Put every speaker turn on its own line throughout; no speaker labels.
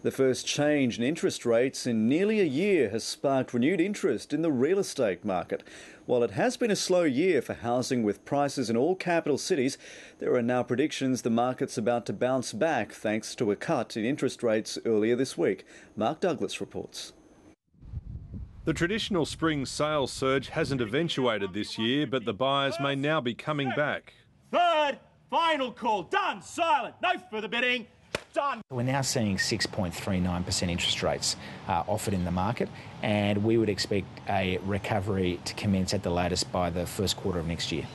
The first change in interest rates in nearly a year has sparked renewed interest in the real estate market. While it has been a slow year for housing with prices in all capital cities, there are now predictions the market's about to bounce back thanks to a cut in interest rates earlier this week. Mark Douglas reports.
The traditional spring sales surge hasn't eventuated this year, but the buyers may now be coming back.
Third, final call, done, silent, no further bidding, done.
We're now seeing 6.39% interest rates offered in the market, and we would expect a recovery to commence at the latest by the first quarter of next year.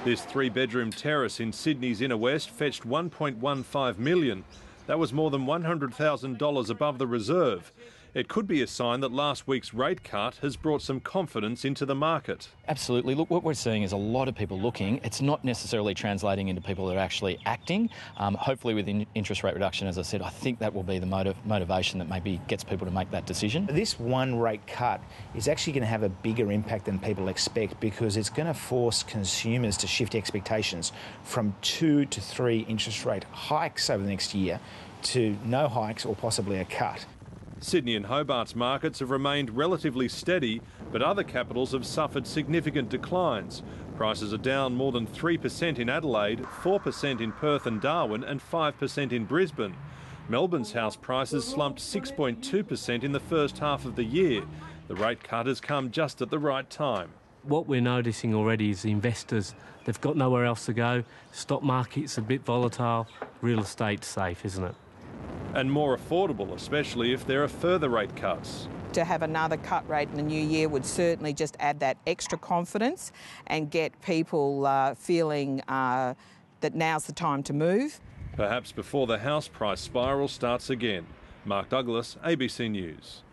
This three-bedroom terrace in Sydney's inner west fetched $1.15 million. That was more than $100,000 above the reserve. It could be a sign that last week's rate cut has brought some confidence into the market.
Absolutely. Look, what we're seeing is a lot of people looking. It's not necessarily translating into people that are actually acting. Hopefully with interest rate reduction, as I said, I think that will be the motivation that maybe gets people to make that decision.
This one rate cut is actually going to have a bigger impact than people expect, because it's going to force consumers to shift expectations from 2 to 3 interest rate hikes over the next year to no hikes or possibly a cut.
Sydney and Hobart's markets have remained relatively steady, but other capitals have suffered significant declines. Prices are down more than 3% in Adelaide, 4% in Perth and Darwin, and 5% in Brisbane. Melbourne's house prices slumped 6.2% in the first half of the year. The rate cut has come just at the right time.
What we're noticing already is the investors, they've got nowhere else to go. Stock market's a bit volatile, real estate's safe, isn't it?
And more affordable, especially if there are further rate cuts.
To have another cut rate in the new year would certainly just add that extra confidence and get people feeling that now's the time to move.
Perhaps before the house price spiral starts again. Mark Douglas, ABC News.